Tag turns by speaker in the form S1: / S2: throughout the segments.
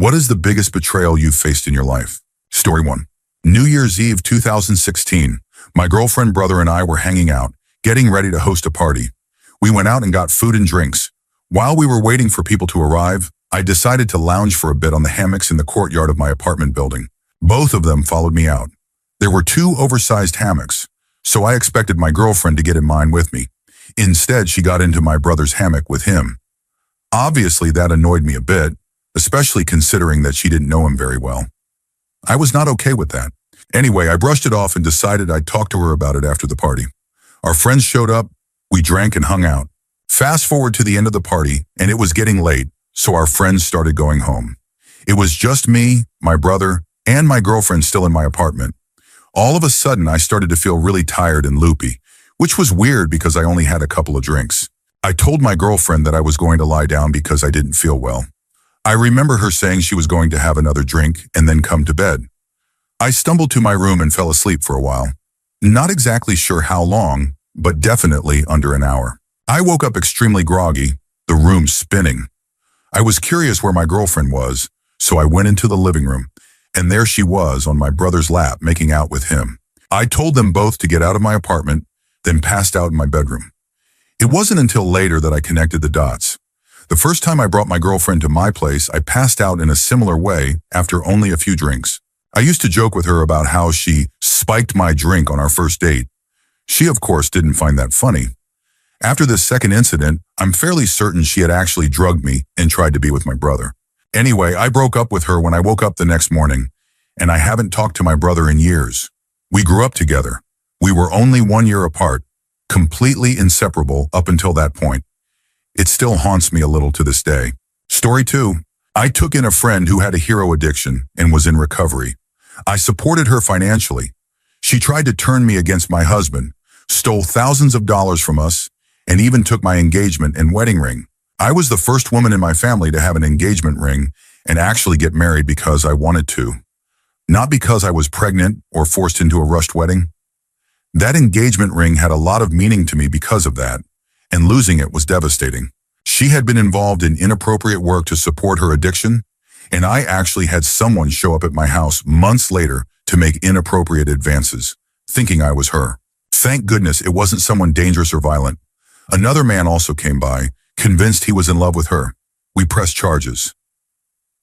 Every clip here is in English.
S1: What is the biggest betrayal you've faced in your life? Story 1. New Year's Eve 2016. My girlfriend, brother, and I were hanging out, getting ready to host a party. We went out and got food and drinks. While we were waiting for people to arrive, I decided to lounge for a bit on the hammocks in the courtyard of my apartment building. Both of them followed me out. There were 2 oversized hammocks, so I expected my girlfriend to get in mine with me. Instead, she got into my brother's hammock with him. Obviously, that annoyed me a bit, especially considering that she didn't know him very well. I was not okay with that. Anyway, I brushed it off and decided I'd talk to her about it after the party. Our friends showed up, we drank and hung out. Fast forward to the end of the party, and it was getting late, so our friends started going home. It was just me, my brother, and my girlfriend still in my apartment. All of a sudden, I started to feel really tired and loopy, which was weird because I only had a couple of drinks. I told my girlfriend that I was going to lie down because I didn't feel well. I remember her saying she was going to have another drink and then come to bed. I stumbled to my room and fell asleep for a while. Not exactly sure how long, but definitely under an hour. I woke up extremely groggy, the room spinning. I was curious where my girlfriend was, so I went into the living room, and there she was on my brother's lap making out with him. I told them both to get out of my apartment, then passed out in my bedroom. It wasn't until later that I connected the dots. The first time I brought my girlfriend to my place, I passed out in a similar way after only a few drinks. I used to joke with her about how she spiked my drink on our first date. She, of course, didn't find that funny. After this second incident, I'm fairly certain she had actually drugged me and tried to be with my brother. Anyway, I broke up with her when I woke up the next morning, and I haven't talked to my brother in years. We grew up together. We were only 1 year apart, completely inseparable up until that point. It still haunts me a little to this day. Story 2. I took in a friend who had a hero addiction and was in recovery. I supported her financially. She tried to turn me against my husband, stole thousands of dollars from us, and even took my engagement and wedding ring. I was the first woman in my family to have an engagement ring and actually get married because I wanted to, not because I was pregnant or forced into a rushed wedding. That engagement ring had a lot of meaning to me because of that, and losing it was devastating. She had been involved in inappropriate work to support her addiction, and I actually had someone show up at my house months later to make inappropriate advances, thinking I was her. Thank goodness it wasn't someone dangerous or violent. Another man also came by, convinced he was in love with her. We pressed charges.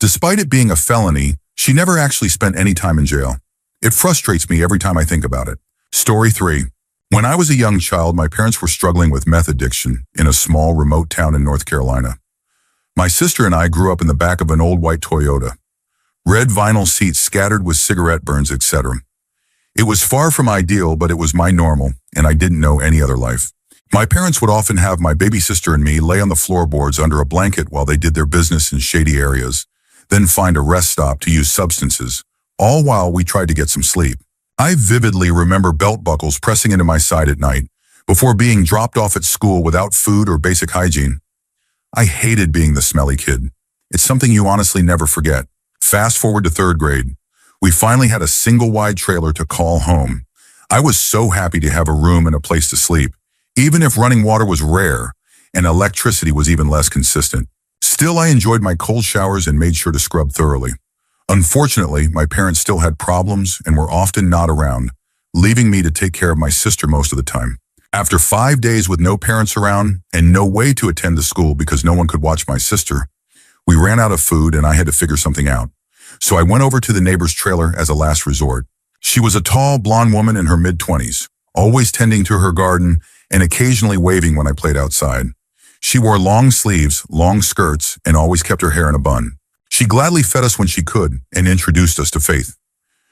S1: Despite it being a felony, she never actually spent any time in jail. It frustrates me every time I think about it. Story 3. When I was a young child, my parents were struggling with meth addiction in a small, remote town in North Carolina. My sister and I grew up in the back of an old white Toyota. Red vinyl seats scattered with cigarette burns, etc. It was far from ideal, but it was my normal, and I didn't know any other life. My parents would often have my baby sister and me lay on the floorboards under a blanket while they did their business in shady areas, then find a rest stop to use substances, all while we tried to get some sleep. I vividly remember belt buckles pressing into my side at night before being dropped off at school without food or basic hygiene. I hated being the smelly kid. It's something you honestly never forget. Fast forward to 3rd grade. We finally had a single-wide trailer to call home. I was so happy to have a room and a place to sleep, even if running water was rare and electricity was even less consistent. Still, I enjoyed my cold showers and made sure to scrub thoroughly. Unfortunately, my parents still had problems and were often not around, leaving me to take care of my sister most of the time. After 5 days with no parents around and no way to attend to school because no one could watch my sister, we ran out of food and I had to figure something out. So I went over to the neighbor's trailer as a last resort. She was a tall, blonde woman in her mid-20s, always tending to her garden and occasionally waving when I played outside. She wore long sleeves, long skirts, and always kept her hair in a bun. She gladly fed us when she could and introduced us to faith.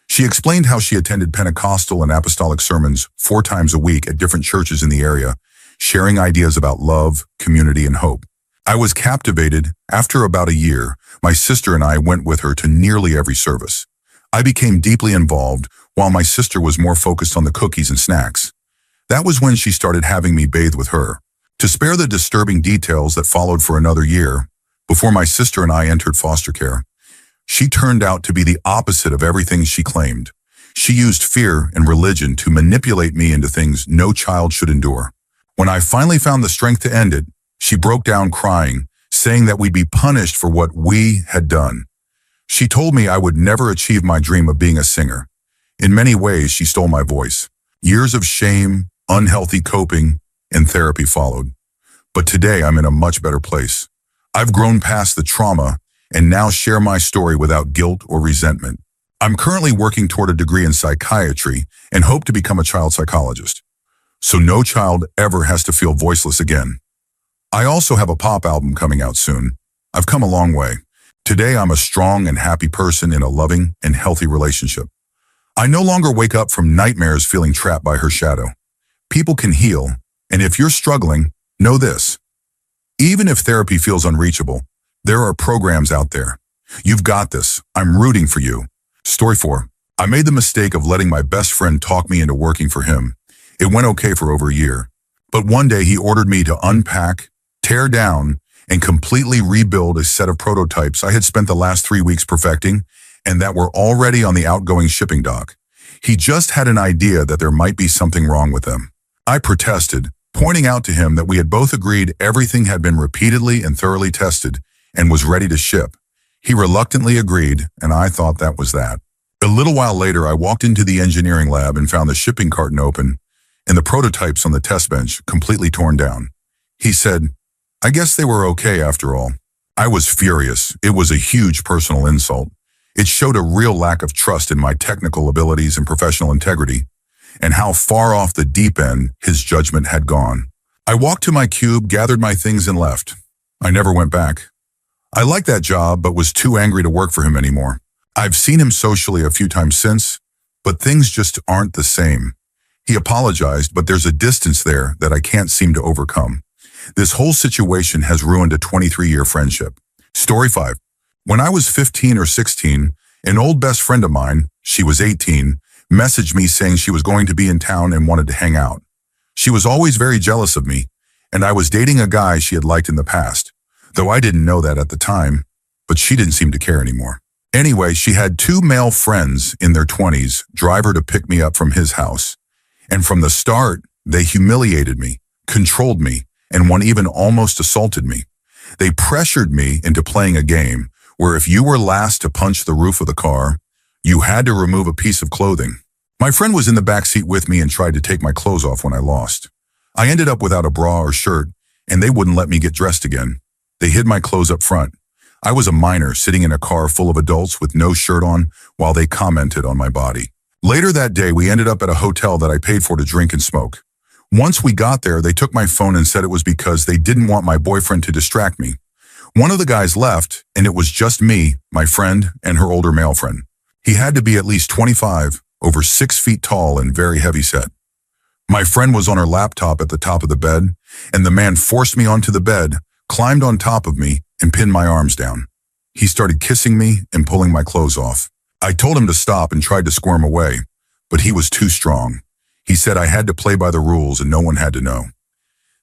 S1: She explained how she attended Pentecostal and apostolic sermons 4 times a week at different churches in the area, sharing ideas about love, community, and hope. I was captivated. After about a year, my sister and I went with her to nearly every service. I became deeply involved, while my sister was more focused on the cookies and snacks. That was when she started having me bathe with her. To spare the disturbing details that followed for another year, before my sister and I entered foster care, she turned out to be the opposite of everything she claimed. She used fear and religion to manipulate me into things no child should endure. When I finally found the strength to end it, she broke down crying, saying that we'd be punished for what we had done. She told me I would never achieve my dream of being a singer. In many ways, she stole my voice. Years of shame, unhealthy coping, and therapy followed. But today I'm in a much better place. I've grown past the trauma and now share my story without guilt or resentment. I'm currently working toward a degree in psychiatry and hope to become a child psychologist, so no child ever has to feel voiceless again. I also have a pop album coming out soon. I've come a long way. Today I'm a strong and happy person in a loving and healthy relationship. I no longer wake up from nightmares feeling trapped by her shadow. People can heal, and if you're struggling, know this. Even if therapy feels unreachable, there are programs out there. You've got this. I'm rooting for you. Story 4. I made the mistake of letting my best friend talk me into working for him. It went okay for over a year. But one day he ordered me to unpack, tear down, and completely rebuild a set of prototypes I had spent the last 3 weeks perfecting and that were already on the outgoing shipping dock. He just had an idea that there might be something wrong with them. I protested, pointing out to him that we had both agreed everything had been repeatedly and thoroughly tested and was ready to ship. He reluctantly agreed, and I thought that was that. A little while later, I walked into the engineering lab and found the shipping carton open and the prototypes on the test bench completely torn down. He said, "I guess they were okay after all." I was furious. It was a huge personal insult. It showed a real lack of trust in my technical abilities and professional integrity, and how far off the deep end his judgment had gone. I walked to my cube, gathered my things, and left. I never went back. I liked that job, but was too angry to work for him anymore. I've seen him socially a few times since, but things just aren't the same. He apologized, but there's a distance there that I can't seem to overcome. This whole situation has ruined a 23-year friendship. Story 5. When I was 15 or 16, an old best friend of mine, she was 18, messaged me saying she was going to be in town and wanted to hang out. She was always very jealous of me, and I was dating a guy she had liked in the past, though I didn't know that at the time, but she didn't seem to care anymore. Anyway, she had 2 male friends in their 20s drive her to pick me up from his house. And from the start, they humiliated me, controlled me, and one even almost assaulted me. They pressured me into playing a game where if you were last to punch the roof of the car, you had to remove a piece of clothing. My friend was in the back seat with me and tried to take my clothes off when I lost. I ended up without a bra or shirt, and they wouldn't let me get dressed again. They hid my clothes up front. I was a minor sitting in a car full of adults with no shirt on while they commented on my body. Later that day, we ended up at a hotel that I paid for to drink and smoke. Once we got there, they took my phone and said it was because they didn't want my boyfriend to distract me. One of the guys left, and it was just me, my friend, and her older male friend. He had to be at least 25, over 6 feet tall and very heavy set. My friend was on her laptop at the top of the bed, and the man forced me onto the bed, climbed on top of me, and pinned my arms down. He started kissing me and pulling my clothes off. I told him to stop and tried to squirm away, but he was too strong. He said I had to play by the rules and no one had to know.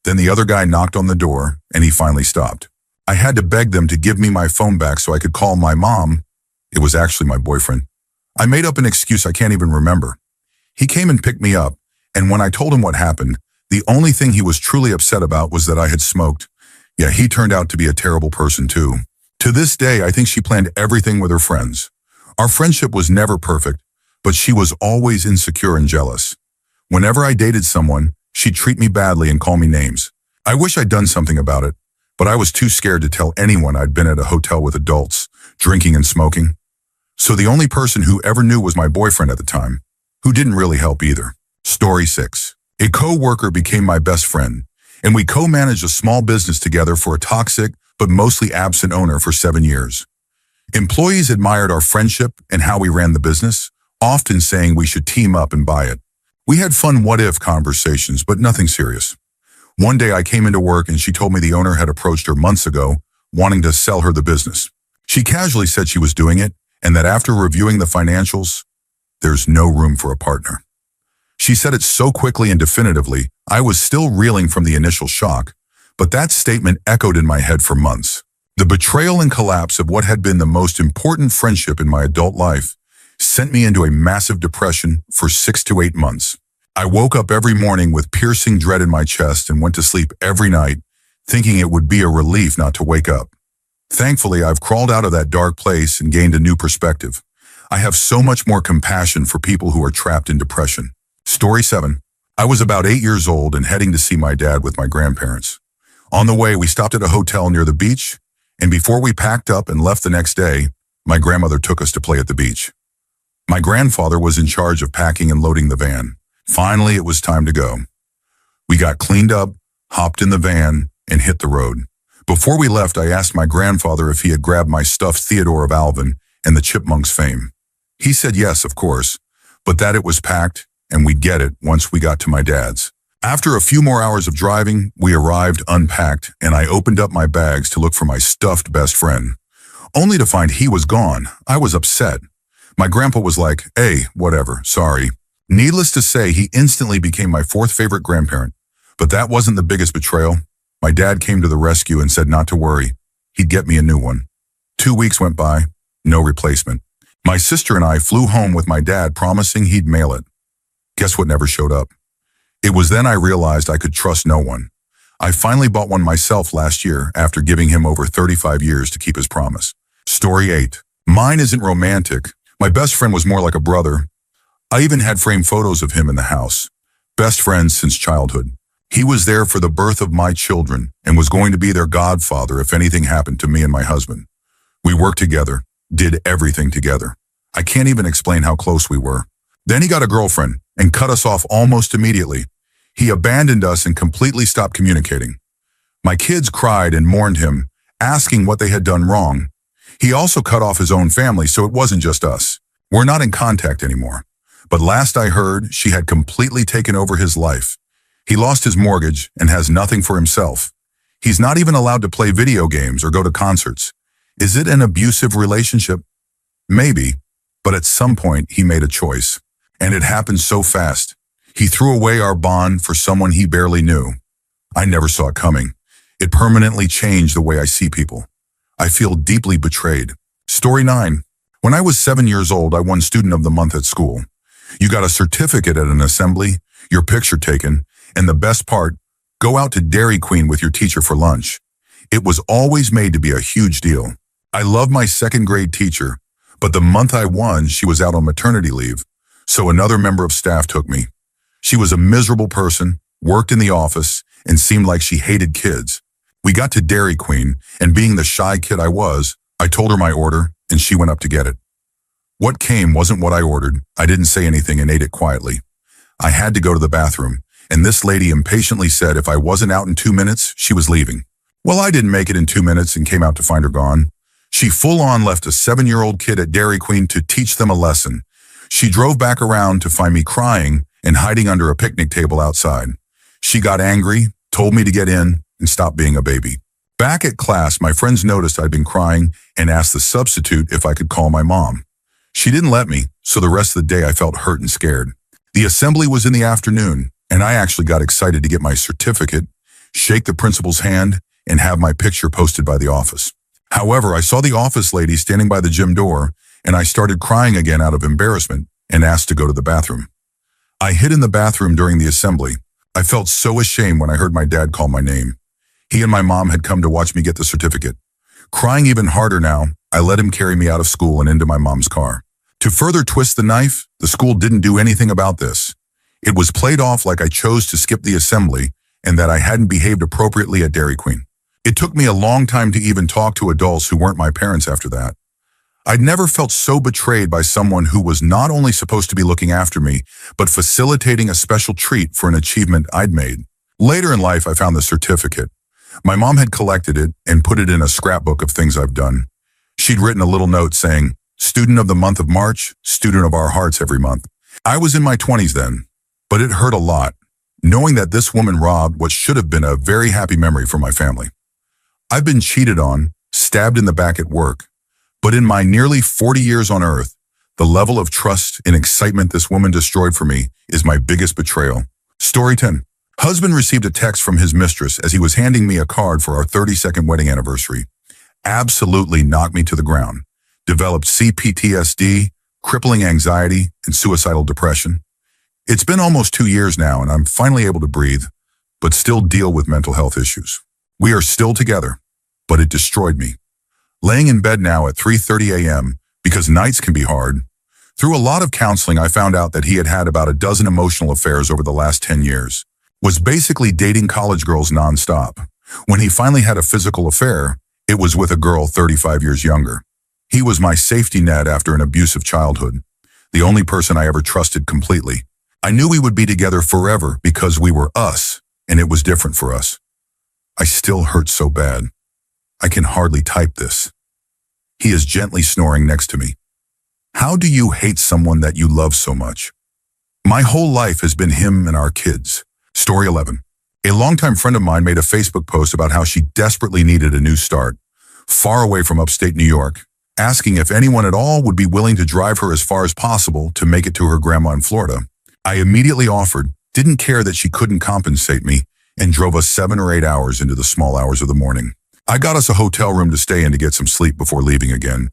S1: Then the other guy knocked on the door, and he finally stopped. I had to beg them to give me my phone back so I could call my mom. It was actually my boyfriend. I made up an excuse I can't even remember. He came and picked me up, and when I told him what happened, the only thing he was truly upset about was that I had smoked. Yeah, he turned out to be a terrible person too. To this day, I think she planned everything with her friends. Our friendship was never perfect, but she was always insecure and jealous. Whenever I dated someone, she'd treat me badly and call me names. I wish I'd done something about it, but I was too scared to tell anyone I'd been at a hotel with adults, drinking and smoking. So the only person who ever knew was my boyfriend at the time, who didn't really help either. Story 6. A co-worker became my best friend, and we co-managed a small business together for a toxic but mostly absent owner for 7 years. Employees admired our friendship and how we ran the business, often saying we should team up and buy it. We had fun what-if conversations, but nothing serious. One day I came into work and she told me the owner had approached her months ago, wanting to sell her the business. She casually said she was doing it, and that after reviewing the financials, there's no room for a partner. She said it so quickly and definitively, I was still reeling from the initial shock, but that statement echoed in my head for months. The betrayal and collapse of what had been the most important friendship in my adult life sent me into a massive depression for 6 to 8 months. I woke up every morning with piercing dread in my chest and went to sleep every night, thinking it would be a relief not to wake up. Thankfully, I've crawled out of that dark place and gained a new perspective. I have so much more compassion for people who are trapped in depression. Story 7. I was about 8 years old and heading to see my dad with my grandparents. On the way, we stopped at a hotel near the beach, and before we packed up and left the next day, my grandmother took us to play at the beach. My grandfather was in charge of packing and loading the van. Finally, it was time to go. We got cleaned up, hopped in the van, and hit the road. Before we left, I asked my grandfather if he had grabbed my stuffed Theodore of Alvin and the Chipmunks fame. He said yes, of course, but that it was packed and we'd get it once we got to my dad's. After a few more hours of driving, we arrived unpacked and I opened up my bags to look for my stuffed best friend. Only to find he was gone. I was upset. My grandpa was like, "Hey, whatever, sorry." Needless to say, he instantly became my fourth favorite grandparent. But that wasn't the biggest betrayal. My dad came to the rescue and said not to worry. He'd get me a new one. 2 weeks went by, no replacement. My sister and I flew home with my dad promising he'd mail it. Guess what never showed up? It was then I realized I could trust no one. I finally bought one myself last year after giving him over 35 years to keep his promise. Story 8. Mine isn't romantic. My best friend was more like a brother. I even had framed photos of him in the house. Best friends since childhood. He was there for the birth of my children and was going to be their godfather if anything happened to me and my husband. We worked together, did everything together. I can't even explain how close we were. Then he got a girlfriend and cut us off almost immediately. He abandoned us and completely stopped communicating. My kids cried and mourned him, asking what they had done wrong. He also cut off his own family, so it wasn't just us. We're not in contact anymore. But last I heard, she had completely taken over his life. He lost his mortgage and has nothing for himself. He's not even allowed to play video games or go to concerts. Is it an abusive relationship? Maybe, but at some point he made a choice. And it happened so fast. He threw away our bond for someone he barely knew. I never saw it coming. It permanently changed the way I see people. I feel deeply betrayed. Story 9. When I was 7 years old, I won Student of the Month at school. You got a certificate at an assembly, your picture taken, and the best part, go out to Dairy Queen with your teacher for lunch. It was always made to be a huge deal. I love my second grade teacher, but the month I won, she was out on maternity leave, so another member of staff took me. She was a miserable person, worked in the office, and seemed like she hated kids. We got to Dairy Queen, and being the shy kid I was, I told her my order, and she went up to get it. What came wasn't what I ordered. I didn't say anything and ate it quietly. I had to go to the bathroom, and this lady impatiently said if I wasn't out in 2 minutes, she was leaving. Well, I didn't make it in 2 minutes and came out to find her gone. She full-on left a 7-year-old kid at Dairy Queen to teach them a lesson. She drove back around to find me crying and hiding under a picnic table outside. She got angry, told me to get in, and stop being a baby. Back at class, my friends noticed I'd been crying and asked the substitute if I could call my mom. She didn't let me, so the rest of the day I felt hurt and scared. The assembly was in the afternoon, and I actually got excited to get my certificate, shake the principal's hand, and have my picture posted by the office. However, I saw the office lady standing by the gym door, and I started crying again out of embarrassment and asked to go to the bathroom. I hid in the bathroom during the assembly. I felt so ashamed when I heard my dad call my name. He and my mom had come to watch me get the certificate. Crying even harder now, I let him carry me out of school and into my mom's car. To further twist the knife, the school didn't do anything about this. It was played off like I chose to skip the assembly and that I hadn't behaved appropriately at Dairy Queen. It took me a long time to even talk to adults who weren't my parents after that. I'd never felt so betrayed by someone who was not only supposed to be looking after me, but facilitating a special treat for an achievement I'd made. Later in life, I found the certificate. My mom had collected it and put it in a scrapbook of things I've done. She'd written a little note saying, "Student of the month of March, student of our hearts every month." I was in my 20s then, but it hurt a lot, knowing that this woman robbed what should have been a very happy memory for my family. I've been cheated on, stabbed in the back at work, but in my nearly 40 years on earth, the level of trust and excitement this woman destroyed for me is my biggest betrayal. Story 10. Husband received a text from his mistress as he was handing me a card for our 32nd wedding anniversary. Absolutely knocked me to the ground. Developed CPTSD, crippling anxiety, and suicidal depression. It's been almost 2 years now and I'm finally able to breathe, but still deal with mental health issues. We are still together, but it destroyed me. laying in bed now at 3:30 a.m. because nights can be hard. Through a lot of counseling, I found out that he had had about a dozen emotional affairs over the last 10 years, was basically dating college girls nonstop. When he finally had a physical affair, it was with a girl 35 years younger. He was my safety net after an abusive childhood, the only person I ever trusted completely. I knew we would be together forever because we were us, and it was different for us. I still hurt so bad. I can hardly type this. He is gently snoring next to me. How do you hate someone that you love so much? My whole life has been him and our kids. Story 11. A longtime friend of mine made a Facebook post about how she desperately needed a new start, far away from upstate New York, asking if anyone at all would be willing to drive her as far as possible to make it to her grandma in Florida. I immediately offered, didn't care that she couldn't compensate me, and drove us 7 or 8 hours into the small hours of the morning. I got us a hotel room to stay in to get some sleep before leaving again,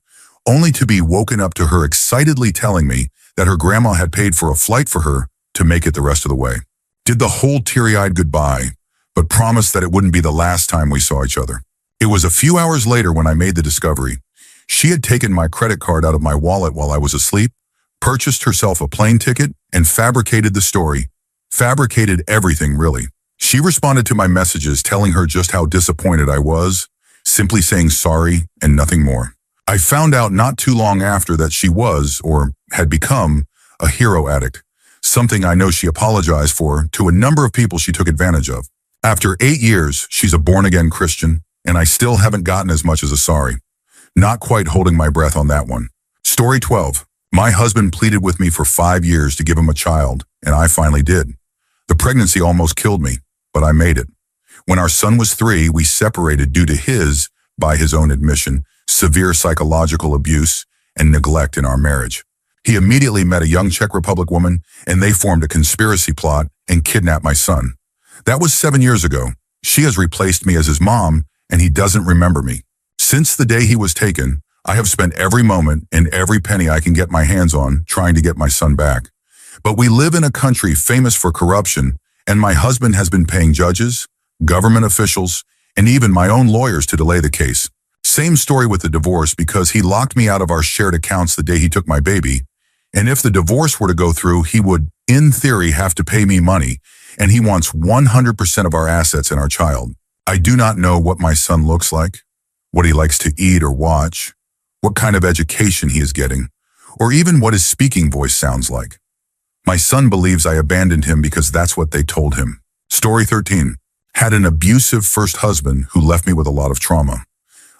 S1: only to be woken up to her excitedly telling me that her grandma had paid for a flight for her to make it the rest of the way. Did the whole teary-eyed goodbye, but promised that it wouldn't be the last time we saw each other. It was a few hours later when I made the discovery. She had taken my credit card out of my wallet while I was asleep, purchased herself a plane ticket, and fabricated the story. Fabricated everything, really. She responded to my messages telling her just how disappointed I was, simply saying sorry and nothing more. I found out not too long after that she was, or had become, a hero addict, something I know she apologized for to a number of people she took advantage of. After 8 years, she's a born-again Christian, and I still haven't gotten as much as a sorry. Not quite holding my breath on that one. Story 12. My husband pleaded with me for 5 years to give him a child, and I finally did. The pregnancy almost killed me, but I made it. When our son was 3, we separated due to his, by his own admission, severe psychological abuse and neglect in our marriage. He immediately met a young Czech Republic woman, and they formed a conspiracy plot and kidnapped my son. That was 7 years ago. She has replaced me as his mom, and he doesn't remember me. Since the day he was taken, I have spent every moment and every penny I can get my hands on trying to get my son back. But we live in a country famous for corruption, and my husband has been paying judges, government officials, and even my own lawyers to delay the case. Same story with the divorce, because he locked me out of our shared accounts the day he took my baby, and if the divorce were to go through, he would, in theory, have to pay me money, and he wants 100% of our assets and our child. I do not know what my son looks like, what he likes to eat or watch, what kind of education he is getting, or even what his speaking voice sounds like. My son believes I abandoned him because that's what they told him. Story 13. Had an abusive first husband who left me with a lot of trauma.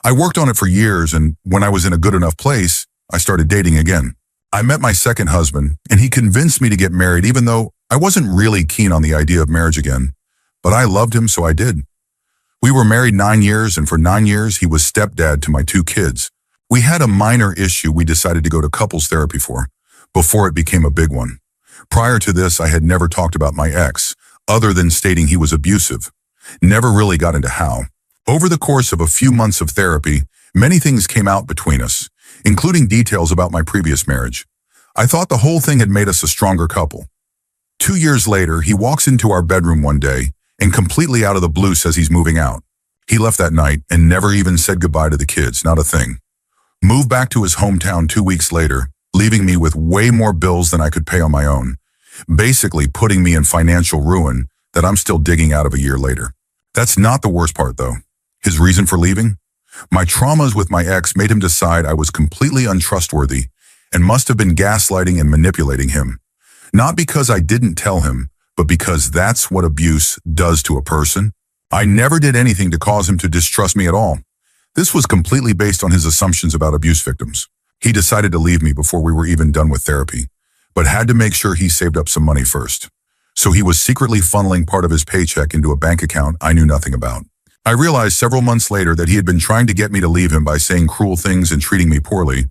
S1: I worked on it for years, and when I was in a good enough place, I started dating again. I met my second husband, and he convinced me to get married even though I wasn't really keen on the idea of marriage again. But I loved him, so I did. We were married 9 years, and for 9 years, he was stepdad to my 2 kids. We had a minor issue we decided to go to couples therapy for, before it became a big one. Prior to this, I had never talked about my ex, other than stating he was abusive. Never really got into how. Over the course of a few months of therapy, many things came out between us, including details about my previous marriage. I thought the whole thing had made us a stronger couple. 2 years later, he walks into our bedroom one day and completely out of the blue says he's moving out. He left that night and never even said goodbye to the kids, not a thing. Moved back to his hometown 2 weeks later, leaving me with way more bills than I could pay on my own, basically putting me in financial ruin that I'm still digging out of a year later. That's not the worst part, though. His reason for leaving? My traumas with my ex made him decide I was completely untrustworthy and must have been gaslighting and manipulating him. Not because I didn't tell him, but because that's what abuse does to a person. I never did anything to cause him to distrust me at all. This was completely based on his assumptions about abuse victims. He decided to leave me before we were even done with therapy, but had to make sure he saved up some money first. So he was secretly funneling part of his paycheck into a bank account I knew nothing about. I realized several months later that he had been trying to get me to leave him by saying cruel things and treating me poorly,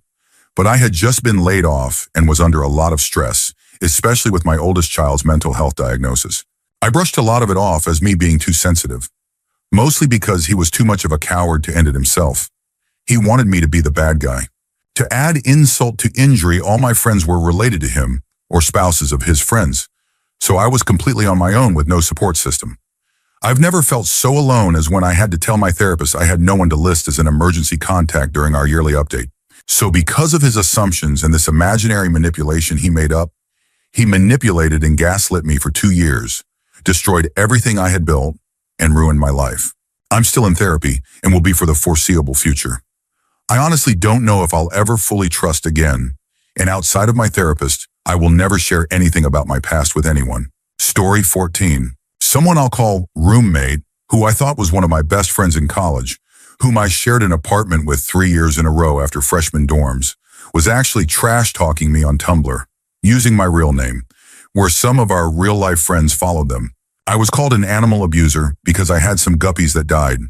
S1: but I had just been laid off and was under a lot of stress, especially with my oldest child's mental health diagnosis. I brushed a lot of it off as me being too sensitive, mostly because he was too much of a coward to end it himself. He wanted me to be the bad guy. To add insult to injury, all my friends were related to him or spouses of his friends, so I was completely on my own with no support system. I've never felt so alone as when I had to tell my therapist I had no one to list as an emergency contact during our yearly update. So because of his assumptions and this imaginary manipulation he made up, he manipulated and gaslit me for 2 years, destroyed everything I had built, and ruined my life. I'm still in therapy and will be for the foreseeable future. I honestly don't know if I'll ever fully trust again, and outside of my therapist, I will never share anything about my past with anyone. Story 14. Someone I'll call roommate, who I thought was one of my best friends in college, whom I shared an apartment with 3 years in a row after freshman dorms, was actually trash-talking me on Tumblr, using my real name, where some of our real-life friends followed them. I was called an animal abuser because I had some guppies that died,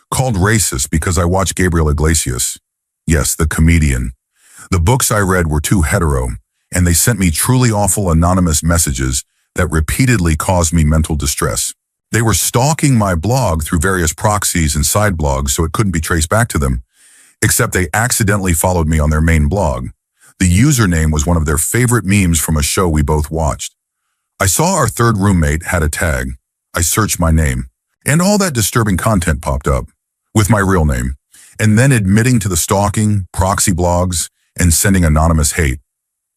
S1: called racist because I watched Gabriel Iglesias. Yes, the comedian. The books I read were too hetero, and they sent me truly awful anonymous messages that repeatedly caused me mental distress. They were stalking my blog through various proxies and side blogs so it couldn't be traced back to them, except they accidentally followed me on their main blog. The username was one of their favorite memes from a show we both watched. I saw our third roommate had a tag. I searched my name, and all that disturbing content popped up, with my real name, and then admitting to the stalking, proxy blogs, and sending anonymous hate.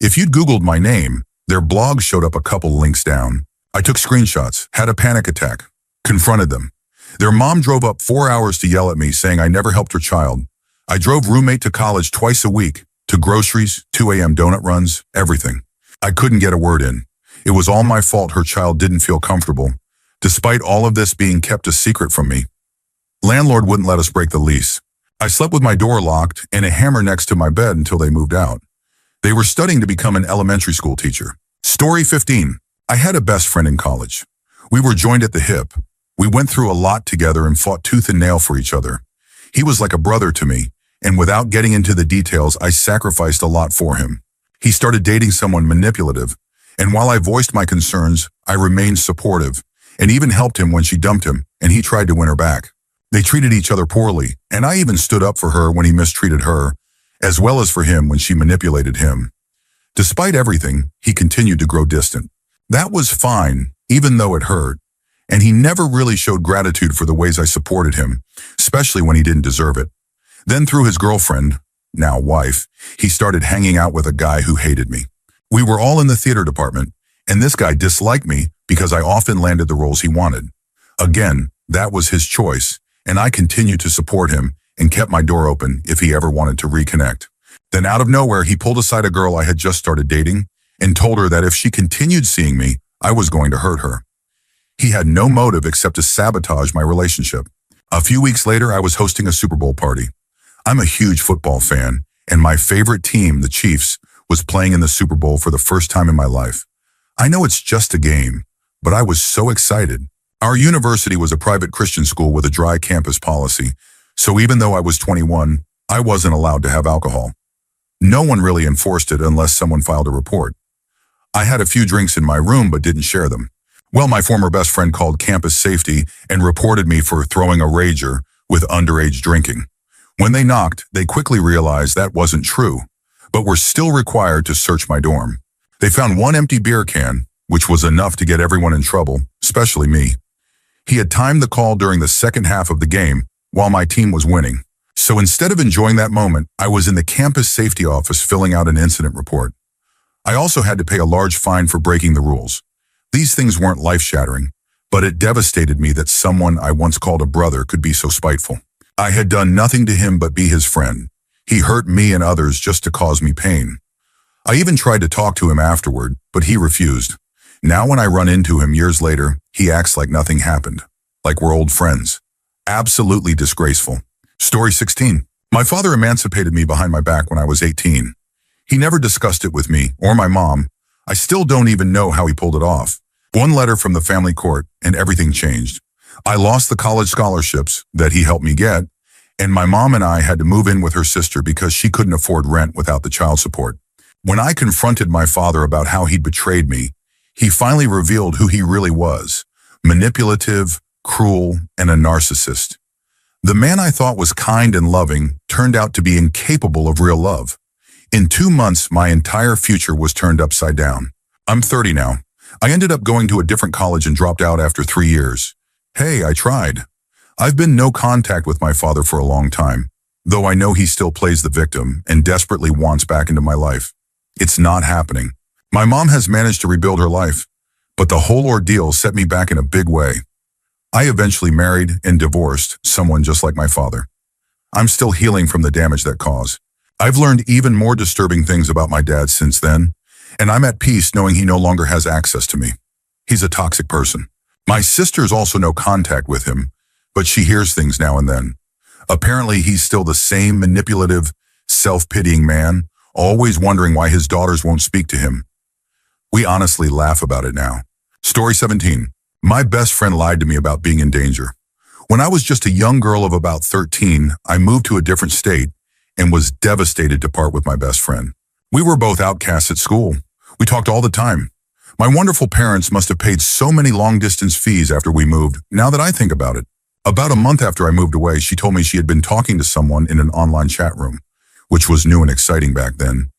S1: If you'd Googled my name, their blog showed up a couple links down. I took screenshots, had a panic attack, confronted them. Their mom drove up 4 hours to yell at me, saying I never helped her child. I drove roommate to college twice a week, to groceries, 2 a.m. donut runs, everything. I couldn't get a word in. It was all my fault her child didn't feel comfortable, despite all of this being kept a secret from me. Landlord wouldn't let us break the lease. I slept with my door locked and a hammer next to my bed until they moved out. They were studying to become an elementary school teacher. Story 15. I had a best friend in college. We were joined at the hip. We went through a lot together and fought tooth and nail for each other. He was like a brother to me, and without getting into the details, I sacrificed a lot for him. He started dating someone manipulative, and while I voiced my concerns, I remained supportive, and even helped him when she dumped him, and he tried to win her back. They treated each other poorly, and I even stood up for her when he mistreated her, as well as for him when she manipulated him. Despite everything, he continued to grow distant. That was fine, even though it hurt, and he never really showed gratitude for the ways I supported him, especially when he didn't deserve it. Then through his girlfriend, now wife, he started hanging out with a guy who hated me. We were all in the theater department, and this guy disliked me because I often landed the roles he wanted. Again, that was his choice, and I continued to support him and kept my door open if he ever wanted to reconnect. Then out of nowhere, he pulled aside a girl I had just started dating and told her that if she continued seeing me, I was going to hurt her. He had no motive except to sabotage my relationship. A few weeks later, I was hosting a Super Bowl party. I'm a huge football fan, and my favorite team, the Chiefs, was playing in the Super Bowl for the first time in my life. I know it's just a game, but I was so excited. Our university was a private Christian school with a dry campus policy, so even though I was 21, I wasn't allowed to have alcohol. No one really enforced it unless someone filed a report. I had a few drinks in my room but didn't share them. Well, my former best friend called campus safety and reported me for throwing a rager with underage drinking. When they knocked, they quickly realized that wasn't true, but were still required to search my dorm. They found one empty beer can, which was enough to get everyone in trouble, especially me. He had timed the call during the second half of the game while my team was winning. So instead of enjoying that moment, I was in the campus safety office filling out an incident report. I also had to pay a large fine for breaking the rules. These things weren't life-shattering, but it devastated me that someone I once called a brother could be so spiteful. I had done nothing to him but be his friend. He hurt me and others just to cause me pain. I even tried to talk to him afterward, but he refused. Now when I run into him years later, he acts like nothing happened, like we're old friends. Absolutely disgraceful. Story 16. My father emancipated me behind my back when I was 18. He never discussed it with me or my mom. I still don't even know how he pulled it off. One letter from the family court and everything changed. I lost the college scholarships that he helped me get, and my mom and I had to move in with her sister because she couldn't afford rent without the child support. When I confronted my father about how he'd betrayed me, he finally revealed who he really was: manipulative, cruel, and a narcissist. The man I thought was kind and loving turned out to be incapable of real love. In 2 months, my entire future was turned upside down. I'm 30 now. I ended up going to a different college and dropped out after 3 years. Hey, I tried. I've been no contact with my father for a long time, though I know he still plays the victim and desperately wants back into my life. It's not happening. My mom has managed to rebuild her life, but the whole ordeal set me back in a big way. I eventually married and divorced someone just like my father. I'm still healing from the damage that caused. I've learned even more disturbing things about my dad since then, and I'm at peace knowing he no longer has access to me. He's a toxic person. My sister's also no contact with him, but she hears things now and then. Apparently, he's still the same manipulative, self-pitying man, always wondering why his daughters won't speak to him. We honestly laugh about it now. Story 17. My best friend lied to me about being in danger. When I was just a young girl of about 13, I moved to a different state and was devastated to part with my best friend. We were both outcasts at school. We talked all the time. My wonderful parents must have paid so many long-distance fees after we moved, now that I think about it. About a month after I moved away, she told me she had been talking to someone in an online chat room, which was new and exciting back then,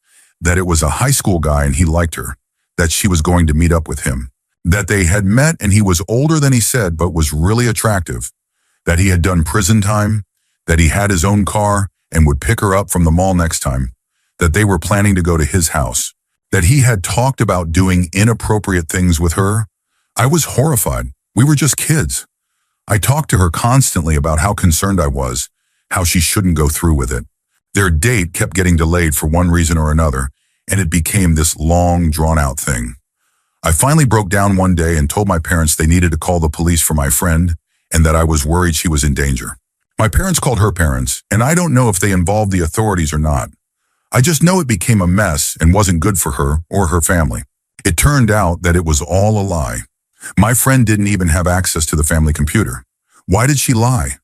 S1: that it was a high school guy and he liked her, that she was going to meet up with him, that they had met and he was older than he said but was really attractive, that he had done prison time, that he had his own car and would pick her up from the mall next time, that they were planning to go to his house, that he had talked about doing inappropriate things with her. I was horrified. We were just kids. I talked to her constantly about how concerned I was, how she shouldn't go through with it. Their date kept getting delayed for one reason or another, and it became this long, drawn-out thing. I finally broke down one day and told my parents they needed to call the police for my friend and that I was worried she was in danger. My parents called her parents, and I don't know if they involved the authorities or not. I just know it became a mess and wasn't good for her or her family. It turned out that it was all a lie. My friend didn't even have access to the family computer. Why did she lie?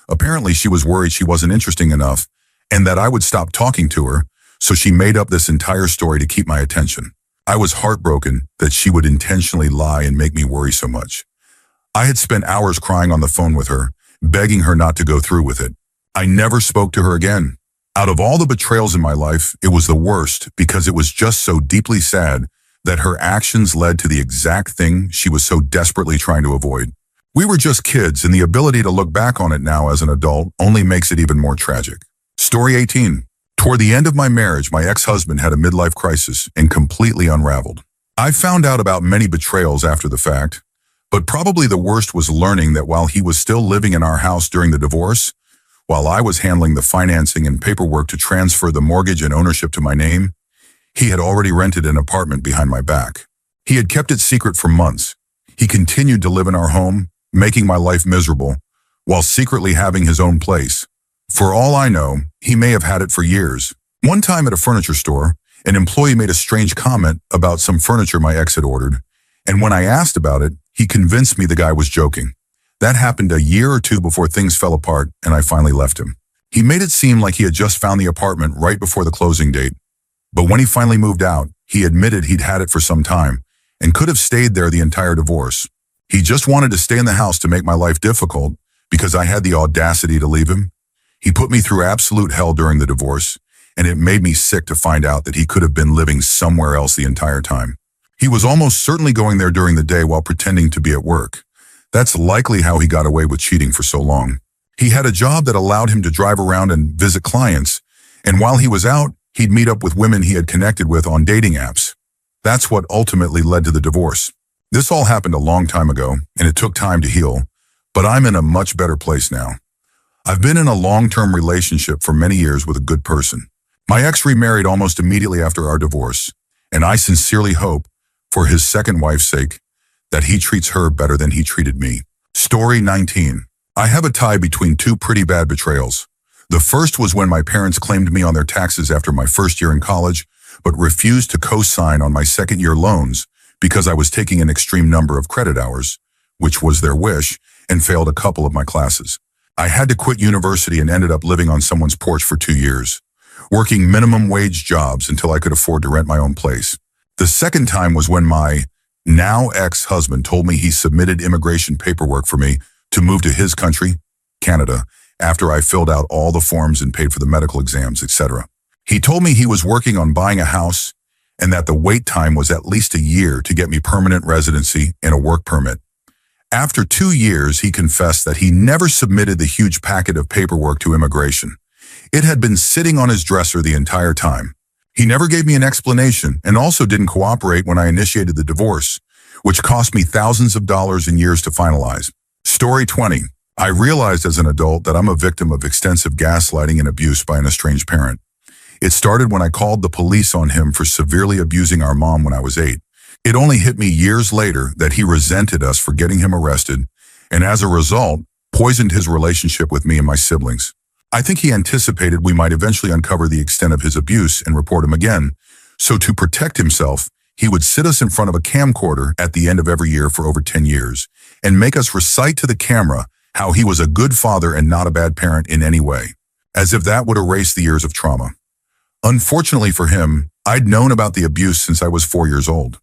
S1: Apparently she was worried she wasn't interesting enough and that I would stop talking to her, so she made up this entire story to keep my attention. I was heartbroken that she would intentionally lie and make me worry so much. I had spent hours crying on the phone with her, begging her not to go through with it. I never spoke to her again. Out of all the betrayals in my life, it was the worst because it was just so deeply sad that her actions led to the exact thing she was so desperately trying to avoid. We were just kids, and the ability to look back on it now as an adult only makes it even more tragic. Story 18. Toward the end of my marriage, my ex-husband had a midlife crisis and completely unraveled. I found out about many betrayals after the fact, but probably the worst was learning that while he was still living in our house during the divorce, while I was handling the financing and paperwork to transfer the mortgage and ownership to my name, he had already rented an apartment behind my back. He had kept it secret for months. He continued to live in our home, making my life miserable, while secretly having his own place. For all I know, he may have had it for years. One time at a furniture store, an employee made a strange comment about some furniture my ex had ordered, and when I asked about it, he convinced me the guy was joking. That happened a year or two before things fell apart and I finally left him. He made it seem like he had just found the apartment right before the closing date. But when he finally moved out, he admitted he'd had it for some time and could have stayed there the entire divorce. He just wanted to stay in the house to make my life difficult because I had the audacity to leave him. He put me through absolute hell during the divorce, and it made me sick to find out that he could have been living somewhere else the entire time. He was almost certainly going there during the day while pretending to be at work. That's likely how he got away with cheating for so long. He had a job that allowed him to drive around and visit clients, and while he was out, he'd meet up with women he had connected with on dating apps. That's what ultimately led to the divorce. This all happened a long time ago, and it took time to heal, but I'm in a much better place now. I've been in a long-term relationship for many years with a good person. My ex remarried almost immediately after our divorce, and I sincerely hope, for his second wife's sake, that he treats her better than he treated me. Story 19. I have a tie between two pretty bad betrayals. The first was when my parents claimed me on their taxes after my first year in college, but refused to co-sign on my second-year loans because I was taking an extreme number of credit hours, which was their wish, and failed a couple of my classes. I had to quit university and ended up living on someone's porch for 2 years, working minimum wage jobs until I could afford to rent my own place. The second time was when my now ex-husband told me he submitted immigration paperwork for me to move to his country, Canada, after I filled out all the forms and paid for the medical exams, etc. He told me he was working on buying a house and that the wait time was at least a year to get me permanent residency and a work permit. After 2 years, he confessed that he never submitted the huge packet of paperwork to immigration. It had been sitting on his dresser the entire time. He never gave me an explanation and also didn't cooperate when I initiated the divorce, which cost me thousands of dollars and years to finalize. Story 20. I realized as an adult that I'm a victim of extensive gaslighting and abuse by an estranged parent. It started when I called the police on him for severely abusing our mom when I was 8. It only hit me years later that he resented us for getting him arrested, and as a result, poisoned his relationship with me and my siblings. I think he anticipated we might eventually uncover the extent of his abuse and report him again, so to protect himself, he would sit us in front of a camcorder at the end of every year for over 10 years and make us recite to the camera how he was a good father and not a bad parent in any way, as if that would erase the years of trauma. Unfortunately for him, I'd known about the abuse since I was 4 years old.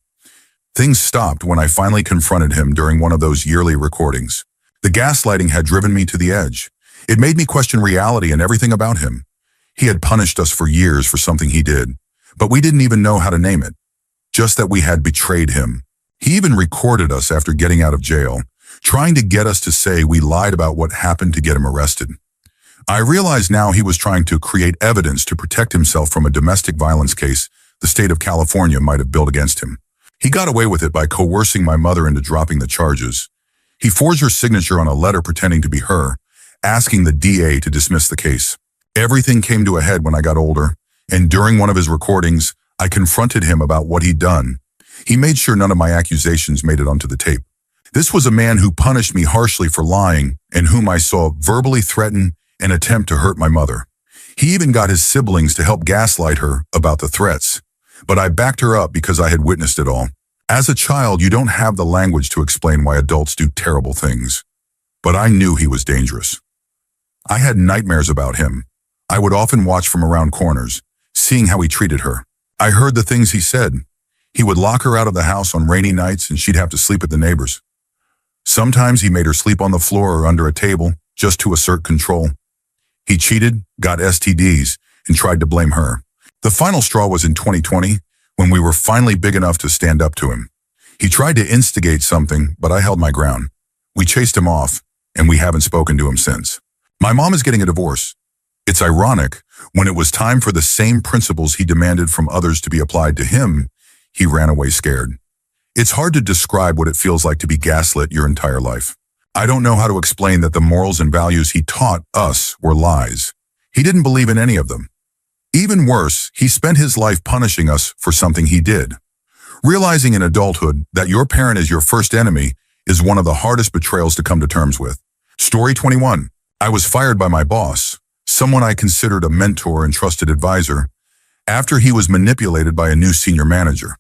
S1: Things stopped when I finally confronted him during one of those yearly recordings. The gaslighting had driven me to the edge. It made me question reality and everything about him. He had punished us for years for something he did, but we didn't even know how to name it, just that we had betrayed him. He even recorded us after getting out of jail, trying to get us to say we lied about what happened to get him arrested. I realize now he was trying to create evidence to protect himself from a domestic violence case the state of California might have built against him. He got away with it by coercing my mother into dropping the charges. He forged her signature on a letter pretending to be her, asking the DA to dismiss the case. Everything came to a head when I got older, and during one of his recordings, I confronted him about what he'd done. He made sure none of my accusations made it onto the tape. This was a man who punished me harshly for lying and whom I saw verbally threaten and attempt to hurt my mother. He even got his siblings to help gaslight her about the threats, but I backed her up because I had witnessed it all. As a child, you don't have the language to explain why adults do terrible things, but I knew he was dangerous. I had nightmares about him. I would often watch from around corners, seeing how he treated her. I heard the things he said. He would lock her out of the house on rainy nights and she'd have to sleep at the neighbors. Sometimes he made her sleep on the floor or under a table just to assert control. He cheated, got STDs, and tried to blame her. The final straw was in 2020 when we were finally big enough to stand up to him. He tried to instigate something, but I held my ground. We chased him off, and we haven't spoken to him since. My mom is getting a divorce. It's ironic, when it was time for the same principles he demanded from others to be applied to him, he ran away scared. It's hard to describe what it feels like to be gaslit your entire life. I don't know how to explain that the morals and values he taught us were lies. He didn't believe in any of them. Even worse, he spent his life punishing us for something he did. Realizing in adulthood that your parent is your first enemy is one of the hardest betrayals to come to terms with. Story 21. I was fired by my boss, someone I considered a mentor and trusted advisor, after he was manipulated by a new senior manager.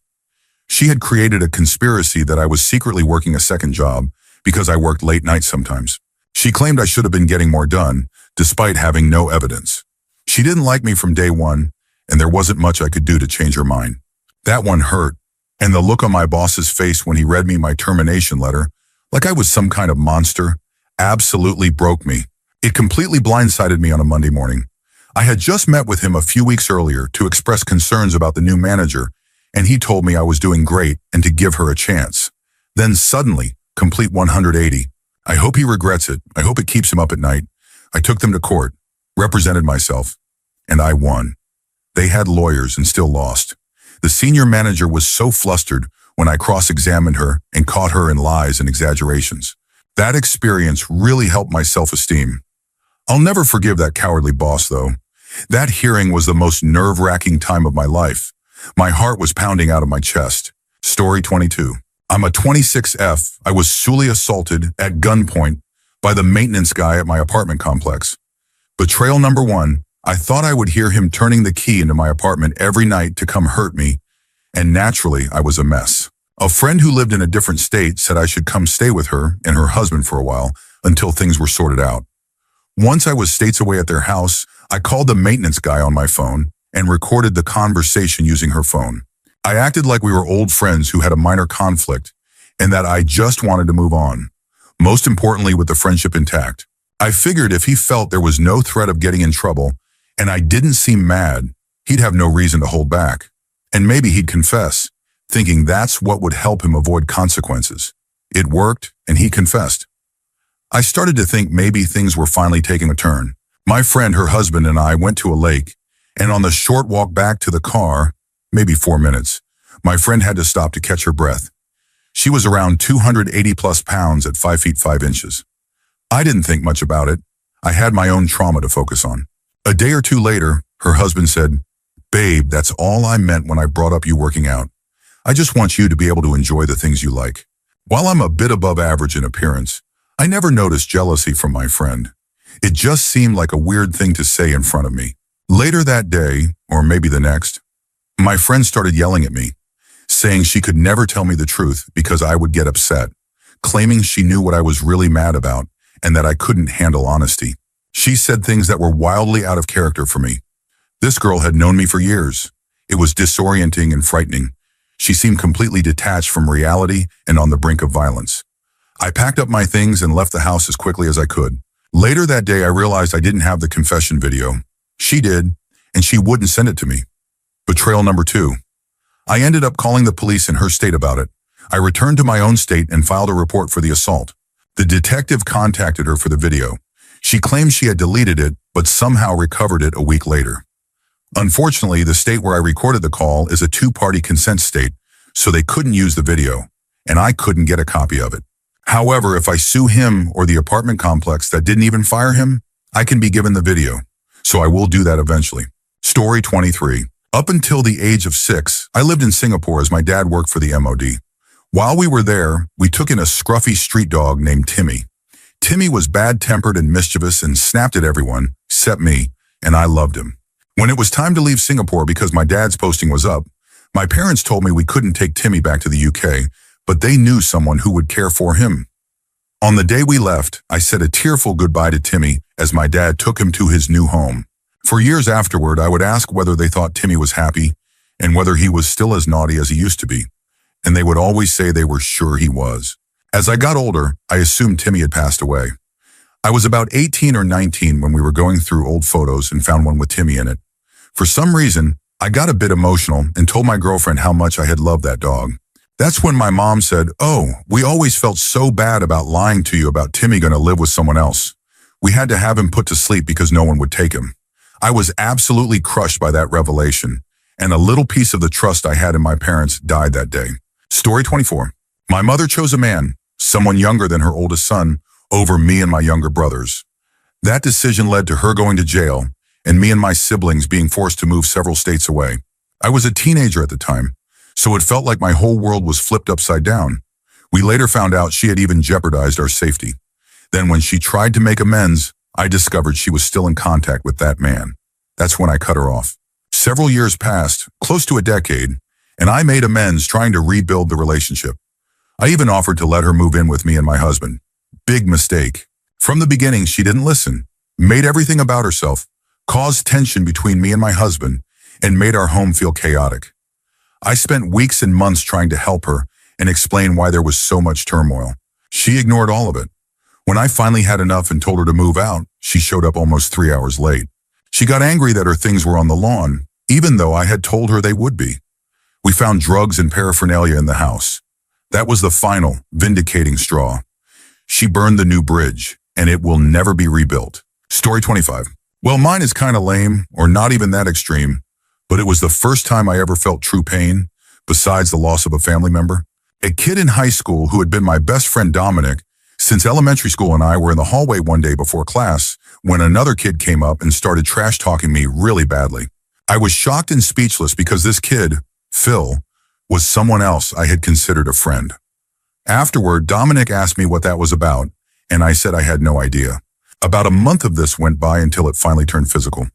S1: She had created a conspiracy that I was secretly working a second job because I worked late nights sometimes. She claimed I should have been getting more done, despite having no evidence. She didn't like me from day one, and there wasn't much I could do to change her mind. That one hurt, and the look on my boss's face when he read me my termination letter, like I was some kind of monster, absolutely broke me. It completely blindsided me on a Monday morning. I had just met with him a few weeks earlier to express concerns about the new manager, and he told me I was doing great and to give her a chance. Then suddenly, complete 180. I hope he regrets it. I hope it keeps him up at night. I took them to court, represented myself, and I won. They had lawyers and still lost. The senior manager was so flustered when I cross-examined her and caught her in lies and exaggerations. That experience really helped my self-esteem. I'll never forgive that cowardly boss, though. That hearing was the most nerve-wracking time of my life. My heart was pounding out of my chest. Story 22. I'm a 26F. I was sexually assaulted at gunpoint by the maintenance guy at my apartment complex. Betrayal number 1. I thought I would hear him turning the key into my apartment every night to come hurt me, and naturally, I was a mess. A friend who lived in a different state said I should come stay with her and her husband for a while until things were sorted out. Once I was states away at their house, I called the maintenance guy on my phone and recorded the conversation using her phone. I acted like we were old friends who had a minor conflict and that I just wanted to move on, most importantly with the friendship intact. I figured if he felt there was no threat of getting in trouble and I didn't seem mad, he'd have no reason to hold back. And maybe he'd confess, thinking that's what would help him avoid consequences. It worked, and he confessed. I started to think maybe things were finally taking a turn. My friend, her husband, and I went to a lake, and on the short walk back to the car, maybe 4 minutes, my friend had to stop to catch her breath. She was around 280 plus pounds at 5 feet 5 inches. I didn't think much about it. I had my own trauma to focus on. A day or two later, her husband said, "Babe, that's all I meant when I brought up you working out. I just want you to be able to enjoy the things you like." While I'm a bit above average in appearance, I never noticed jealousy from my friend. It just seemed like a weird thing to say in front of me. Later that day, or maybe the next, my friend started yelling at me, saying she could never tell me the truth because I would get upset, claiming she knew what I was really mad about and that I couldn't handle honesty. She said things that were wildly out of character for me. This girl had known me for years. It was disorienting and frightening. She seemed completely detached from reality and on the brink of violence. I packed up my things and left the house as quickly as I could. Later that day, I realized I didn't have the confession video. She did, and she wouldn't send it to me. Betrayal number 2. I ended up calling the police in her state about it. I returned to my own state and filed a report for the assault. The detective contacted her for the video. She claimed she had deleted it, but somehow recovered it a week later. Unfortunately, the state where I recorded the call is a 2-party consent state, so they couldn't use the video, and I couldn't get a copy of it. However, if I sue him or the apartment complex that didn't even fire him, I can be given the video, so I will do that eventually. Story 23. Up until the age of 6, I lived in Singapore as my dad worked for the MOD. While we were there, we took in a scruffy street dog named Timmy. Timmy was bad-tempered and mischievous and snapped at everyone, except me, and I loved him. When it was time to leave Singapore because my dad's posting was up, my parents told me we couldn't take Timmy back to the UK, but they knew someone who would care for him. On the day we left, I said a tearful goodbye to Timmy as my dad took him to his new home. For years afterward, I would ask whether they thought Timmy was happy and whether he was still as naughty as he used to be, and they would always say they were sure he was. As I got older, I assumed Timmy had passed away. I was about 18 or 19 when we were going through old photos and found one with Timmy in it. For some reason, I got a bit emotional and told my girlfriend how much I had loved that dog. That's when my mom said, "Oh, we always felt so bad about lying to you about Timmy going to live with someone else. We had to have him put to sleep because no one would take him." I was absolutely crushed by that revelation, and a little piece of the trust I had in my parents died that day. Story 24. My mother chose a man, someone younger than her oldest son, over me and my younger brothers. That decision led to her going to jail, and me and my siblings being forced to move several states away. I was a teenager at the time, so it felt like my whole world was flipped upside down. We later found out she had even jeopardized our safety. Then when she tried to make amends, I discovered she was still in contact with that man. That's when I cut her off. Several years passed, close to a decade, and I made amends trying to rebuild the relationship. I even offered to let her move in with me and my husband. Big mistake. From the beginning, she didn't listen, made everything about herself, caused tension between me and my husband, and made our home feel chaotic. I spent weeks and months trying to help her and explain why there was so much turmoil. She ignored all of it. When I finally had enough and told her to move out, she showed up almost 3 hours late. She got angry that her things were on the lawn, even though I had told her they would be. We found drugs and paraphernalia in the house. That was the final, vindicating straw. She burned the new bridge, and it will never be rebuilt. Story 25. Well, mine is kind of lame, or not even that extreme, but it was the first time I ever felt true pain, besides the loss of a family member. A kid in high school who had been my best friend Dominic since elementary school and I were in the hallway one day before class when another kid came up and started trash-talking me really badly. I was shocked and speechless because this kid, Phil, was someone else I had considered a friend. Afterward, Dominic asked me what that was about, and I said I had no idea. About a month of this went by until it finally turned physical.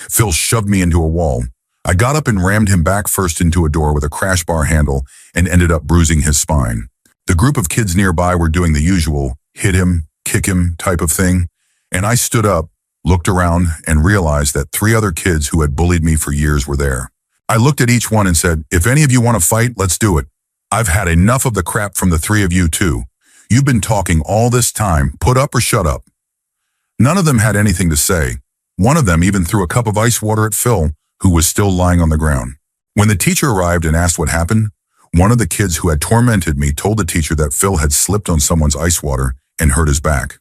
S1: Phil shoved me into a wall. I got up and rammed him back first into a door with a crash bar handle and ended up bruising his spine. The group of kids nearby were doing the usual hit him, kick him type of thing, and I stood up, looked around, and realized that 3 other kids who had bullied me for years were there. I looked at each one and said, "If any of you want to fight, let's do it. I've had enough of the crap from the 3 of you too. You've been talking all this time. Put up or shut up." None of them had anything to say. One of them even threw a cup of ice water at Phil, who was still lying on the ground. When the teacher arrived and asked what happened, One of the kids who had tormented me told the teacher that Phil had slipped on someone's ice water and hurt his back.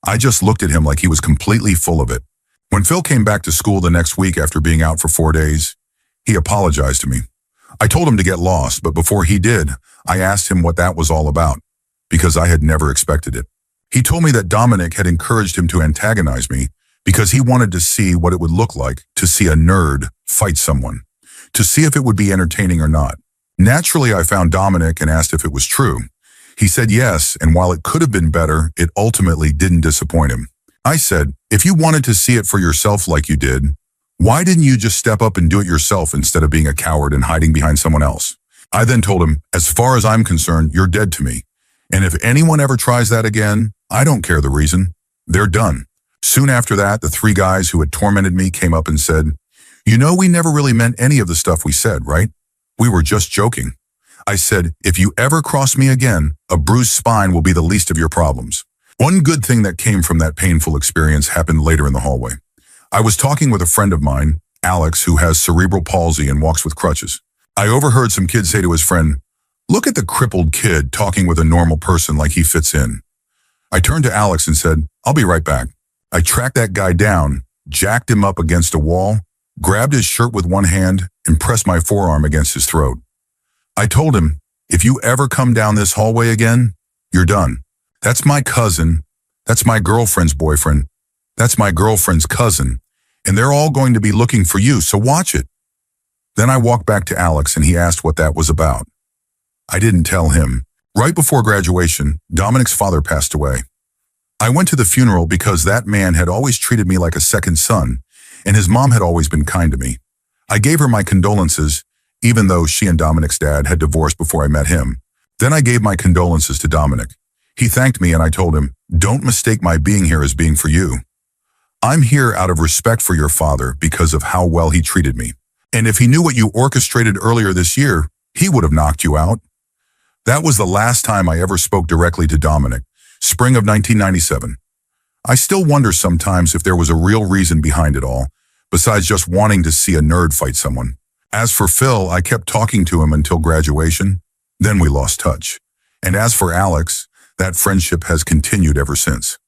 S1: I just looked at him like he was completely full of it. When Phil came back to school the next week after being out for 4 days, he apologized to me. I told him to get lost, but before he did, I asked him what that was all about, because I had never expected it. He told me that Dominic had encouraged him to antagonize me because he wanted to see what it would look like to see a nerd fight someone, to see if it would be entertaining or not. Naturally, I found Dominic and asked if it was true. He said yes, and while it could have been better, it ultimately didn't disappoint him. I said, if you wanted to see it for yourself like you did, why didn't you just step up and do it yourself instead of being a coward and hiding behind someone else? I then told him, as far as I'm concerned, you're dead to me. And if anyone ever tries that again, I don't care the reason. They're done. Soon after that, the 3 guys who had tormented me came up and said, you know, we never really meant any of the stuff we said, right? We were just joking. I said, if you ever cross me again, a bruised spine will be the least of your problems. One good thing that came from that painful experience happened later in the hallway. I was talking with a friend of mine, Alex, who has cerebral palsy and walks with crutches. I overheard some kid say to his friend, look at the crippled kid talking with a normal person like he fits in. I turned to Alex and said, I'll be right back. I tracked that guy down, jacked him up against a wall, grabbed his shirt with one hand, and pressed my forearm against his throat. I told him, if you ever come down this hallway again, you're done. That's my cousin. That's my girlfriend's boyfriend. That's my girlfriend's cousin. And they're all going to be looking for you, so watch it. Then I walked back to Alex and he asked what that was about. I didn't tell him. Right before graduation, Dominic's father passed away. I went to the funeral because that man had always treated me like a second son, and his mom had always been kind to me. I gave her my condolences, even though she and Dominic's dad had divorced before I met him. Then I gave my condolences to Dominic. He thanked me and I told him, don't mistake my being here as being for you. I'm here out of respect for your father because of how well he treated me. And if he knew what you orchestrated earlier this year, he would have knocked you out. That was the last time I ever spoke directly to Dominic, spring of 1997. I still wonder sometimes if there was a real reason behind it all, besides just wanting to see a nerd fight someone. As for Phil, I kept talking to him until graduation, then we lost touch. And as for Alex, that friendship has continued ever since.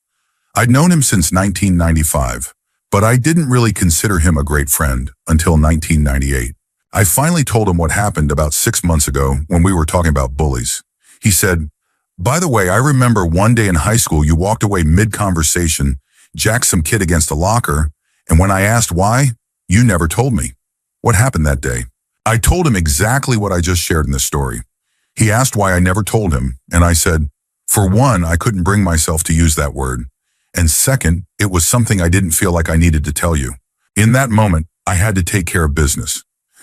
S1: I'd known him since 1995, but I didn't really consider him a great friend until 1998. I finally told him what happened about 6 months ago when we were talking about bullies. He said, by the way, I remember one day in high school you walked away mid-conversation, jacked some kid against a locker, and when I asked why, you never told me. What happened that day? I told him exactly what I just shared in this story. He asked why I never told him, and I said, for one, I couldn't bring myself to use that word. And second, it was something I didn't feel like I needed to tell you. In that moment, I had to take care of business.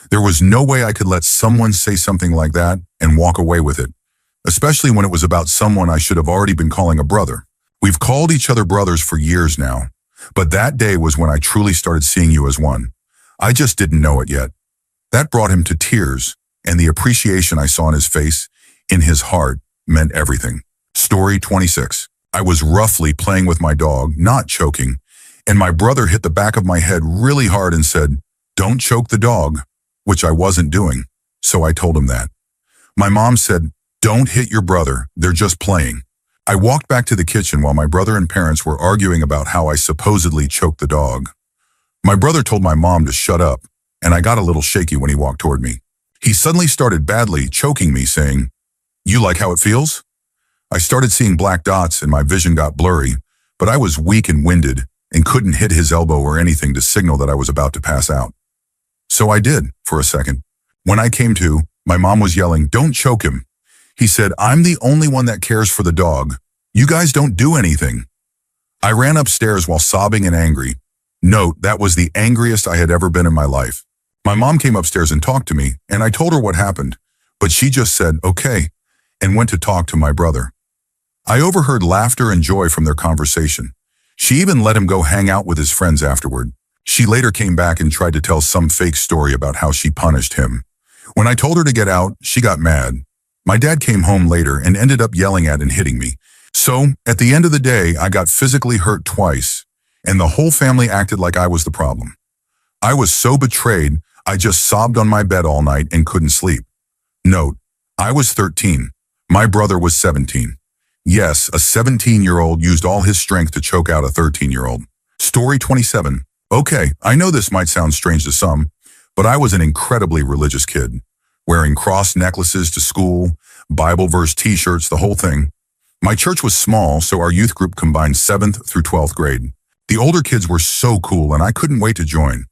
S1: There was no way I could let someone say something like that and walk away with it, especially when it was about someone I should have already been calling a brother. We've called each other brothers for years now, but that day was when I truly started seeing you as one. I just didn't know it yet. That brought him to tears, and the appreciation I saw in his face, in his heart, meant everything. Story 26. I was roughly playing with my dog, not choking, and my brother hit the back of my head really hard and said, don't choke the dog, which I wasn't doing, so I told him that. My mom said, don't hit your brother, they're just playing. I walked back to the kitchen while my brother and parents were arguing about how I supposedly choked the dog. My brother told my mom to shut up, and I got a little shaky when he walked toward me. He suddenly started badly choking me, saying, you like how it feels? I started seeing black dots and my vision got blurry, but I was weak and winded and couldn't hit his elbow or anything to signal that I was about to pass out. So I did, for a second. When I came to, my mom was yelling, don't choke him. He said, I'm the only one that cares for the dog. You guys don't do anything. I ran upstairs while sobbing and angry. Note, that was the angriest I had ever been in my life. My mom came upstairs and talked to me, and I told her what happened, but she just said, okay, and went to talk to my brother. I overheard laughter and joy from their conversation. She even let him go hang out with his friends afterward. She later came back and tried to tell some fake story about how she punished him. When I told her to get out, she got mad. My dad came home later and ended up yelling at and hitting me. So, at the end of the day, I got physically hurt twice, and the whole family acted like I was the problem. I was so betrayed, I just sobbed on my bed all night and couldn't sleep. Note, I was 13. My brother was 17. Yes, a 17-year-old used all his strength to choke out a 13-year-old. Story 27. Okay, I know this might sound strange to some, but I was an incredibly religious kid, wearing cross necklaces to school, Bible verse t-shirts, the whole thing. My church was small, so our youth group combined 7th through 12th grade. The older kids were so cool, and I couldn't wait to join.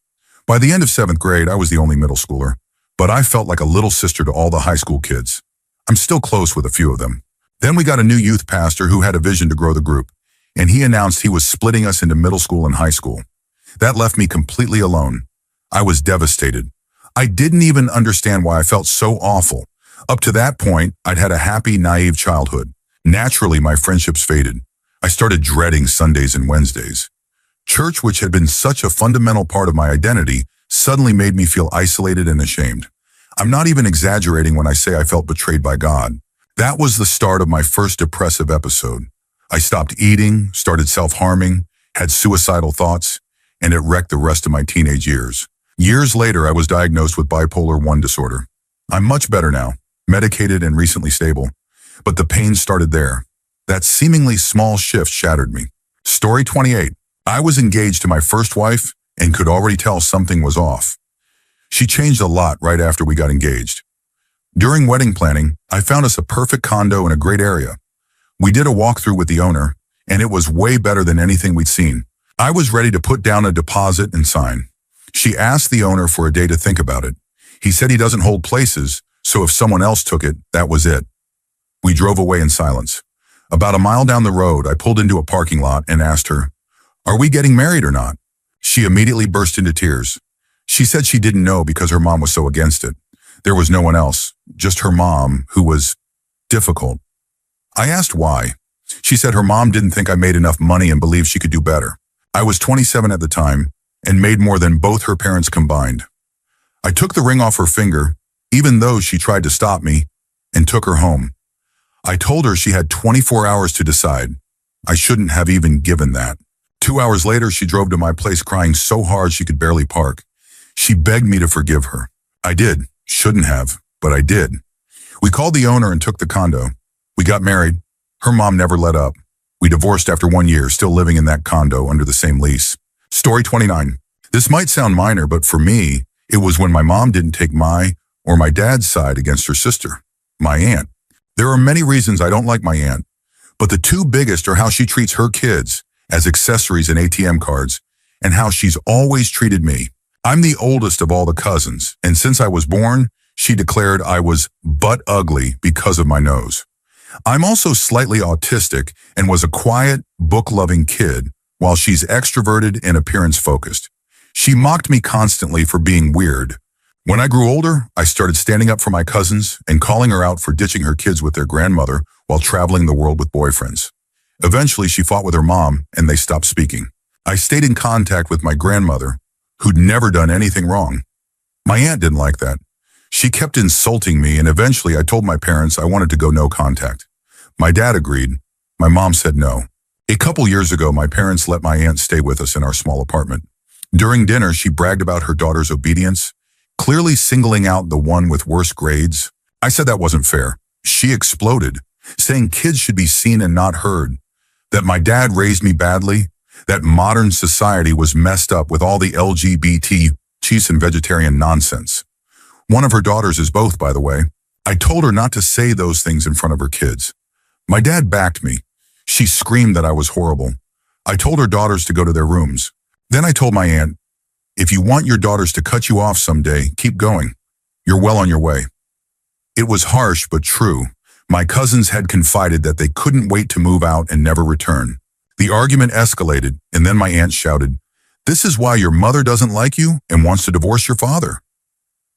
S1: By the end of 7th grade, I was the only middle schooler, but I felt like a little sister to all the high school kids. I'm still close with a few of them. Then we got a new youth pastor who had a vision to grow the group, and he announced he was splitting us into middle school and high school. That left me completely alone. I was devastated. I didn't even understand why I felt so awful. Up to that point, I'd had a happy, naive childhood. Naturally, my friendships faded. I started dreading Sundays and Wednesdays. Church, which had been such a fundamental part of my identity, suddenly made me feel isolated and ashamed. I'm not even exaggerating when I say I felt betrayed by God. That was the start of my first depressive episode. I stopped eating, started self-harming, had suicidal thoughts, and it wrecked the rest of my teenage years. Years later, I was diagnosed with bipolar 1 disorder. I'm much better now, medicated and recently stable. But the pain started there. That seemingly small shift shattered me. Story 28. I was engaged to my first wife and could already tell something was off. She changed a lot right after we got engaged. During wedding planning, I found us a perfect condo in a great area. We did a walkthrough with the owner, and it was way better than anything we'd seen. I was ready to put down a deposit and sign. She asked the owner for a day to think about it. He said he doesn't hold places, so if someone else took it, that was it. We drove away in silence. About a mile down the road, I pulled into a parking lot and asked her, "Are we getting married or not?" She immediately burst into tears. She said she didn't know because her mom was so against it. There was no one else, just her mom, who was difficult. I asked why. She said her mom didn't think I made enough money and believed she could do better. I was 27 at the time and made more than both her parents combined. I took the ring off her finger, even though she tried to stop me, and took her home. I told her she had 24 hours to decide. I shouldn't have even given that. 2 hours later, she drove to my place crying so hard she could barely park. She begged me to forgive her. I did. Shouldn't have, but I did. We called the owner and took the condo. We got married. Her mom never let up. We divorced after 1 year, still living in that condo under the same lease. Story 29. This might sound minor, but for me, it was when my mom didn't take my or my dad's side against her sister, my aunt. There are many reasons I don't like my aunt, but the two biggest are how she treats her kids as accessories and ATM cards, and how she's always treated me. I'm the oldest of all the cousins, and since I was born, she declared I was butt ugly because of my nose. I'm also slightly autistic and was a quiet, book-loving kid, while she's extroverted and appearance-focused. She mocked me constantly for being weird. When I grew older, I started standing up for my cousins and calling her out for ditching her kids with their grandmother while traveling the world with boyfriends. Eventually, she fought with her mom, and they stopped speaking. I stayed in contact with my grandmother, who'd never done anything wrong. My aunt didn't like that. She kept insulting me, and eventually I told my parents I wanted to go no contact. My dad agreed. My mom said no. A couple years ago, my parents let my aunt stay with us in our small apartment. During dinner, she bragged about her daughter's obedience, clearly singling out the one with worse grades. I said that wasn't fair. She exploded, saying kids should be seen and not heard, that my dad raised me badly, that modern society was messed up with all the LGBT, cheese and vegetarian nonsense. One of her daughters is both, by the way. I told her not to say those things in front of her kids. My dad backed me. She screamed that I was horrible. I told her daughters to go to their rooms. Then I told my aunt, if you want your daughters to cut you off someday, keep going. You're well on your way. It was harsh but true. My cousins had confided that they couldn't wait to move out and never return. The argument escalated, and then my aunt shouted, "This is why your mother doesn't like you and wants to divorce your father."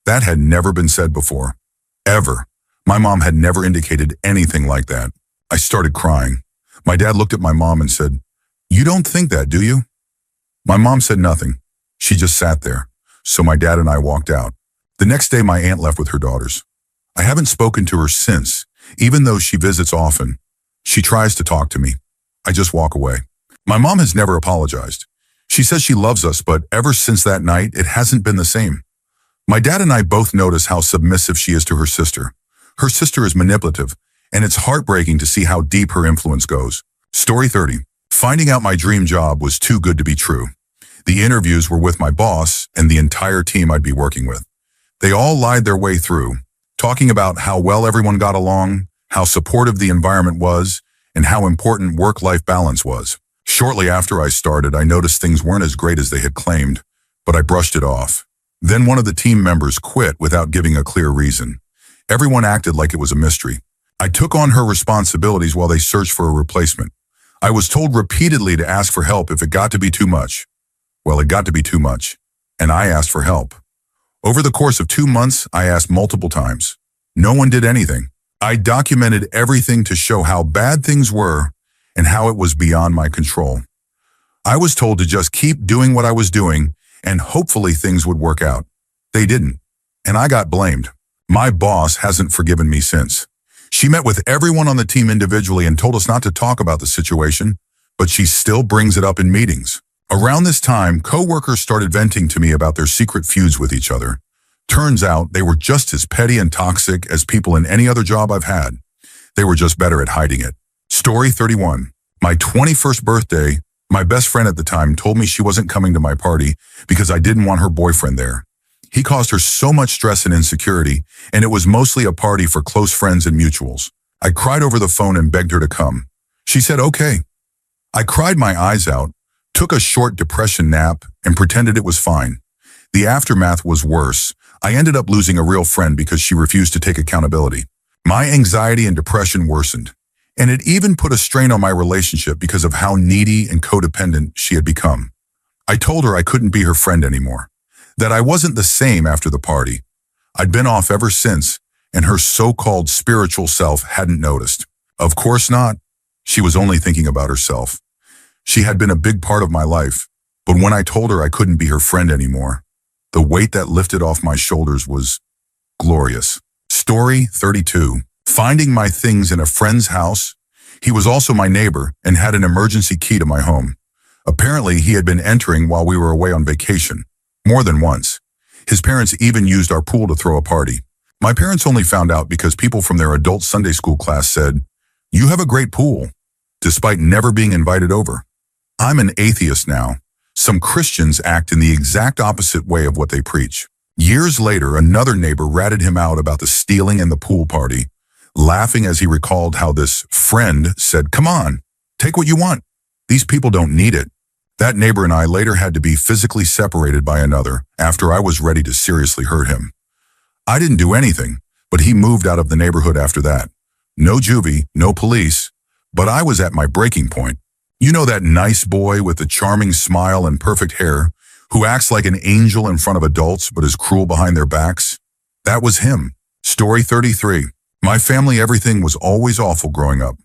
S1: That had never been said before. Ever. My mom had never indicated anything like that. I started crying. My dad looked at my mom and said, "You don't think that, do you?" My mom said nothing. She just sat there. So my dad and I walked out. The next day, my aunt left with her daughters. I haven't spoken to her since, even though she visits often. She tries to talk to me. I just walk away. My mom has never apologized. She says she loves us, but ever since that night, it hasn't been the same. My dad and I both notice how submissive she is to her sister. Her sister is manipulative, and it's heartbreaking to see how deep her influence goes. Story 30. Finding out my dream job was too good to be true. The interviews were with my boss and the entire team I'd be working with. They all lied their way through, talking about how well everyone got along, how supportive the environment was, and how important work-life balance was. Shortly after I started, I noticed things weren't as great as they had claimed, but I brushed it off. Then one of the team members quit without giving a clear reason. Everyone acted like it was a mystery. I took on her responsibilities while they searched for a replacement. I was told repeatedly to ask for help if it got to be too much. Well, it got to be too much, and I asked for help. Over the course of 2 months, I asked multiple times. No one did anything. I documented everything to show how bad things were and how it was beyond my control. I was told to just keep doing what I was doing and hopefully things would work out. They didn't, and I got blamed. My boss hasn't forgiven me since. She met with everyone on the team individually and told us not to talk about the situation, but she still brings it up in meetings. Around this time, coworkers started venting to me about their secret feuds with each other. Turns out they were just as petty and toxic as people in any other job I've had. They were just better at hiding it. Story 31. My 21st birthday, my best friend at the time told me she wasn't coming to my party because I didn't want her boyfriend there. He caused her so much stress and insecurity, and it was mostly a party for close friends and mutuals. I cried over the phone and begged her to come. She said, okay. I cried my eyes out, took a short depression nap, and pretended it was fine. The aftermath was worse. I ended up losing a real friend because she refused to take accountability. My anxiety and depression worsened, and it even put a strain on my relationship because of how needy and codependent she had become. I told her I couldn't be her friend anymore, that I wasn't the same after the party. I'd been off ever since, and her so-called spiritual self hadn't noticed. Of course not. She was only thinking about herself. She had been a big part of my life, but when I told her I couldn't be her friend anymore, the weight that lifted off my shoulders was glorious. Story 32. Finding my things in a friend's house. He was also my neighbor and had an emergency key to my home. Apparently, he had been entering while we were away on vacation. More than once. His parents even used our pool to throw a party. My parents only found out because people from their adult Sunday school class said, "You have a great pool," despite never being invited over. I'm an atheist now. Some Christians act in the exact opposite way of what they preach. Years later, another neighbor ratted him out about the stealing and the pool party, laughing as he recalled how this friend said, "Come on, take what you want. These people don't need it." That neighbor and I later had to be physically separated by another after I was ready to seriously hurt him. I didn't do anything, but he moved out of the neighborhood after that. No juvie, no police, but I was at my breaking point. You know that nice boy with the charming smile and perfect hair who acts like an angel in front of adults but is cruel behind their backs? That was him. Story 33. My family, everything was always awful growing up.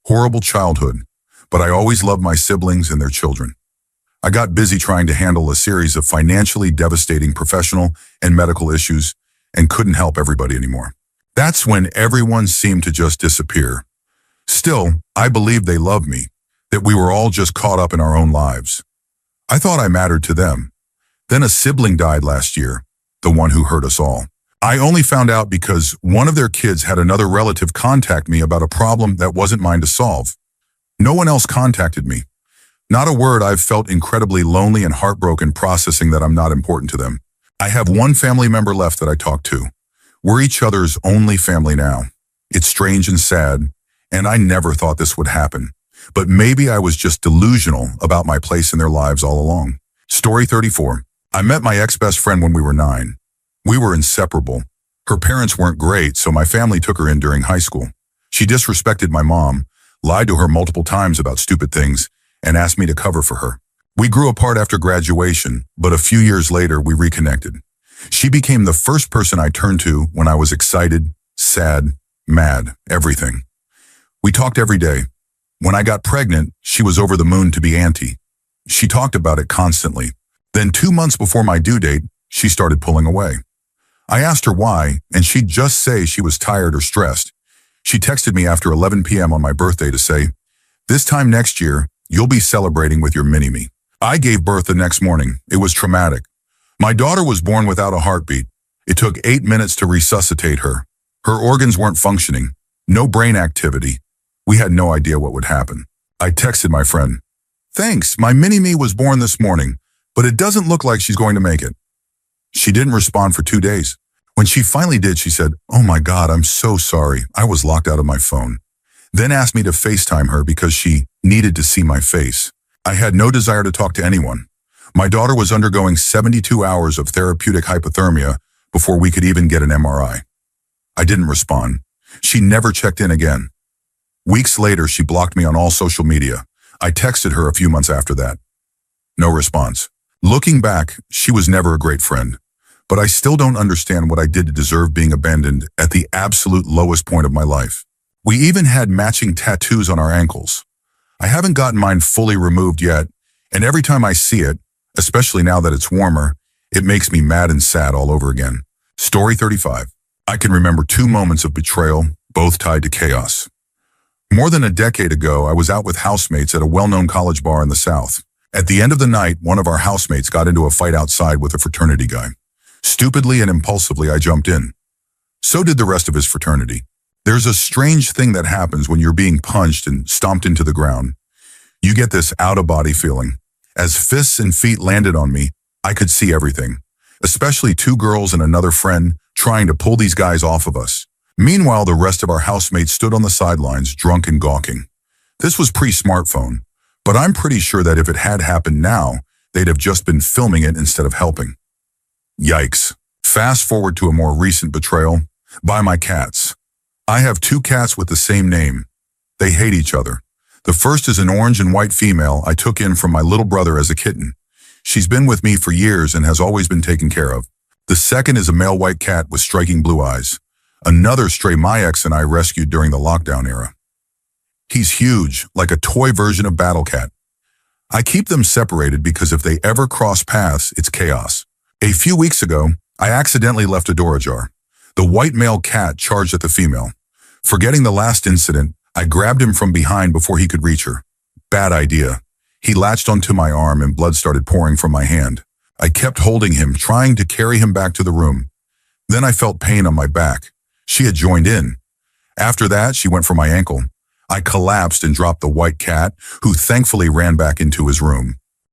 S1: Horrible childhood, but I always loved my siblings and their children. I got busy trying to handle a series of financially devastating professional and medical issues and couldn't help everybody anymore. That's when everyone seemed to just disappear. Still, I believed they loved me, that we were all just caught up in our own lives. I thought I mattered to them. Then a sibling died last year, the one who hurt us all. I only found out because one of their kids had another relative contact me about a problem that wasn't mine to solve. No one else contacted me. Not a word. I've felt incredibly lonely and heartbroken processing that I'm not important to them. I have one family member left that I talk to. We're each other's only family now. It's strange and sad, and I never thought this would happen. But maybe I was just delusional about my place in their lives all along. Story 34. I met my ex-best friend when we were 9. We were inseparable. Her parents weren't great, so my family took her in during high school. She disrespected my mom, lied to her multiple times about stupid things, and asked me to cover for her. We grew apart after graduation, but a few years later we reconnected. She became the first person I turned to when I was excited, sad, mad, everything. We talked every day. When I got pregnant, she was over the moon to be auntie. She talked about it constantly. Then 2 months before my due date, she started pulling away. I asked her why, and she'd just say she was tired or stressed. She texted me after 11 p.m. on my birthday to say, "This time next year, you'll be celebrating with your mini-me." I gave birth the next morning. It was traumatic. My daughter was born without a heartbeat. It took 8 minutes to resuscitate her. Her organs weren't functioning. No brain activity. We had no idea what would happen. I texted my friend. "Thanks, my mini-me was born this morning, but it doesn't look like she's going to make it." She didn't respond for 2 days. When she finally did, she said, "Oh my God, I'm so sorry. I was locked out of my phone." Then asked me to FaceTime her because she needed to see my face. I had no desire to talk to anyone. My daughter was undergoing 72 hours of therapeutic hypothermia before we could even get an MRI. I didn't respond. She never checked in again. Weeks later, she blocked me on all social media. I texted her a few months after that. No response. Looking back, she was never a great friend. But I still don't understand what I did to deserve being abandoned at the absolute lowest point of my life. We even had matching tattoos on our ankles. I haven't gotten mine fully removed yet, and every time I see it, especially now that it's warmer, it makes me mad and sad all over again. Story 35. I can remember 2 moments of betrayal, both tied to chaos. More than a decade ago, I was out with housemates at a well-known college bar in the South. At the end of the night, one of our housemates got into a fight outside with a fraternity guy. Stupidly and impulsively, I jumped in. So did the rest of his fraternity. There's a strange thing that happens when you're being punched and stomped into the ground. You get this out-of-body feeling. As fists and feet landed on me, I could see everything, especially 2 girls and another friend trying to pull these guys off of us. Meanwhile, the rest of our housemates stood on the sidelines, drunk and gawking. This was pre-smartphone, but I'm pretty sure that if it had happened now, they'd have just been filming it instead of helping. Yikes. Fast forward to a more recent betrayal by my cats. I have 2 cats with the same name. They hate each other. The first is an orange and white female I took in from my little brother as a kitten. She's been with me for years and has always been taken care of. The second is a male white cat with striking blue eyes. Another stray my ex and I rescued during the lockdown era. He's huge, like a toy version of Battle Cat. I keep them separated because if they ever cross paths, it's chaos. A few weeks ago, I accidentally left a door ajar. The white male cat charged at the female. Forgetting the last incident, I grabbed him from behind before he could reach her. Bad idea. He latched onto my arm and blood started pouring from my hand. I kept holding him, trying to carry him back to the room. Then I felt pain on my back. She had joined in. After that, she went for my ankle. I collapsed and dropped the white cat, who thankfully ran back into his room.